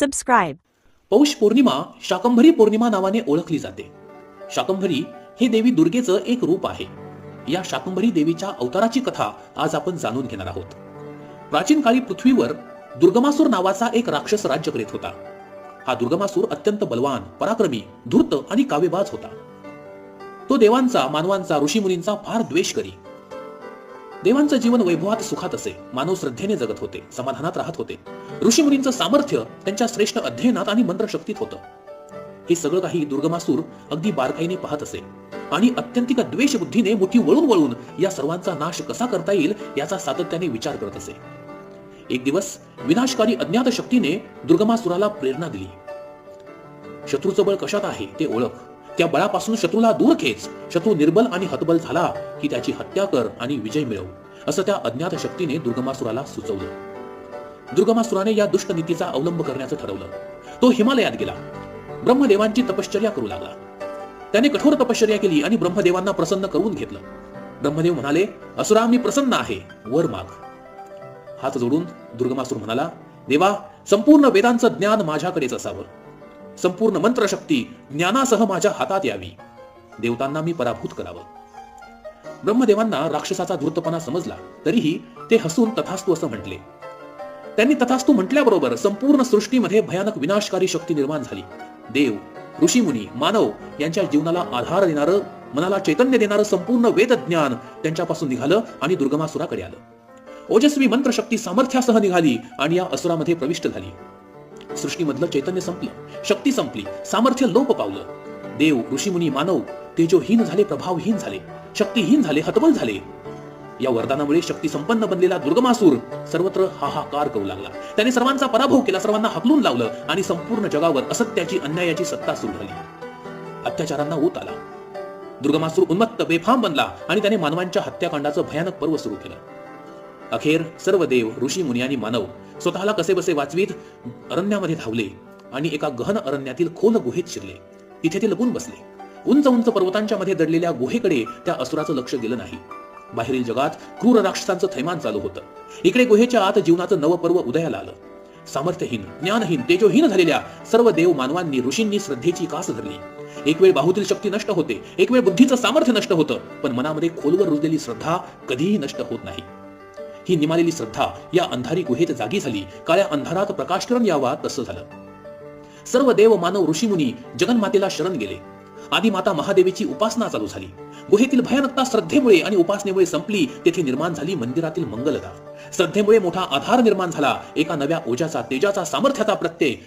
Subscribe. Paush Purnima Shakambhari पौर्णिमा नावाने ओळखली जाते. शाकंभरी हे देवी दुर्गेचं एक रूप आहे. या शाकंभरी देवीच्या अवताराची कथा आज आपण जाणून घेणार आहोत. प्राचीन काळी पृथ्वीवर दुर्गमासूर नावाचा एक राक्षस राज्य करीत होता. हा दुर्गमासूर अत्यंत बलवान, पराक्रमी, धूर्त आणि कावेबाज होता. तो देवांचा, मानवांचा, ऋषीमुनींचा फार द्वेष करी. देवांचं जीवन वैभवात सुखात असे. मानव श्रद्धेने जगत होते, समाधानात राहत होते. ऋषीमुनींचं सामर्थ्य त्यांच्या श्रेष्ठ अध्ययनात आणि मंत्रशक्तीत होतं. हे सगळं काही दुर्गमासूर अगदी बारकाईने पाहत असे आणि अत्यंतिक द्वेष बुद्धीने मुठी वळून वळून या सर्वांचा नाश कसा करता येईल याचा सातत्याने विचार करत असे. एक दिवस विनाशकारी अज्ञात शक्तीने दुर्गमासुराला प्रेरणा दिली. शत्रूचं बळ कशात आहे ते ओळख. त्या बळापासून शत्रूला दूर खेच. शत्रू निर्बल आणि हतबल झाला की त्याची हत्या कर आणि विजय मिळव, असं त्या अज्ञात शक्तीने दुर्गमासुराला सुचवलं. दुर्गमासुराने या दुष्ट नीतीचा अवलंब करण्याचं ठरवलं. तो हिमालयात गेला. ब्रह्मदेवांची तपश्चर्या करू लागला. त्याने कठोर तपश्चर्या केली आणि ब्रह्मदेवांना प्रसन्न करून घेतलं. ब्रह्मदेव म्हणाले, असुरा, मी प्रसन्न आहे, वर माग. हात जोडून दुर्गमासूर म्हणाला, देवा, संपूर्ण वेदांचं ज्ञान माझ्याकडेच असावं. संपूर्ण मंत्रशक्ती ज्ञानासह माझ्या हातात यावी. देवतांना मी पराभूत करावं. ब्रह्मदेवांना राक्षसाचा धूर्तपणा समजला, तरीही ते हसून तथास्तु असं म्हटले. त्यांनी तथास्तु म्हटल्याबरोबर संपूर्ण सृष्टीमध्ये भयानक विनाशकारी शक्ती निर्माण झाली. देव, ऋषीमुनी, मानव यांच्या जीवनाला आधार देणारं, मनाला चैतन्य देणारं संपूर्ण वेद ज्ञान त्यांच्यापासून निघालं आणि दुर्गमासुराकडे आलं. ओजस्वी मंत्रशक्ती सामर्थ्यासह निघाली आणि या असुरामध्ये प्रविष्ट झाली. सृष्टीमधलं चैतन्य संपलं, शक्ती संपली, सामर्थ्य लोप पावलं. देव, ऋषीमुनी, मानव तेजोहीन झाले, प्रभावहीन झाले, शक्तीहीन झाले, हतबल झाले. या वरदानामुळे शक्ती संपन्न बनलेला दुर्गमासूर सर्वत्र हाहाकार करू लागला. त्याने सर्वांचा पराभव केला, सर्वांना हाकलून लावलं आणि संपूर्ण जगावर असत्याची, अन्यायाची सत्ता सुरू झाली. अत्याचारांना ऊत आला. दुर्गमासूर उन्मत्त, बेफाम बनला आणि त्याने मानवांच्या हत्याकांडाचं भयानक पर्व सुरू केलं. अखेर सर्व देव, ऋषी मुनी आणि मानव स्वतःला कसेबसे वाचवीत अरण्यामध्ये धावले आणि एका गहन अरण्यातील खोल गुहेत शिरले. तिथे ते लपून बसले. उंच उंच पर्वतांच्या मध्ये दडलेल्या गुहेकडे त्या असुराचं लक्ष गेलं नाही. बाहेरील जगात क्रूर राक्षसांचं थैमान चालू होतं. इकडे गुहेच्या आत जीवनाचं नवं पर्व उदयाला आलं. सामर्थ्यहीन, ज्ञानहीन, तेजोहीन झालेल्या सर्व देव, मानवांनी, ऋषींनी श्रद्धेची कास धरली. एक वेळ बाहुतील शक्ती नष्ट होते, एक वेळ बुद्धीचं सामर्थ्य नष्ट होतं, पण मनामध्ये खोलवर रुजलेली श्रद्धा कधीही नष्ट होत नाही. ही निमालेली श्रद्धा या अंधारी गुहेत जागी झाली. काळ्या अंधारात प्रकाशकिरण यावा तसं झालं. सर्व देव, मानव, ऋषीमुनी जगन्मातेला शरण गेले. आदिमाता महादेवीची उपासना चालू झाली. गुहेतील भयानकता श्रद्धेमुळे आणि उपासनेमुळे संपली. तेथे निर्माण झाली मंदिरातील मंगलता. श्रद्धेमुळे मोठा आधार निर्माण झाला. एका नव्या ओजाचा, तेजाचा, सामर्थ्याचा प्रत्यय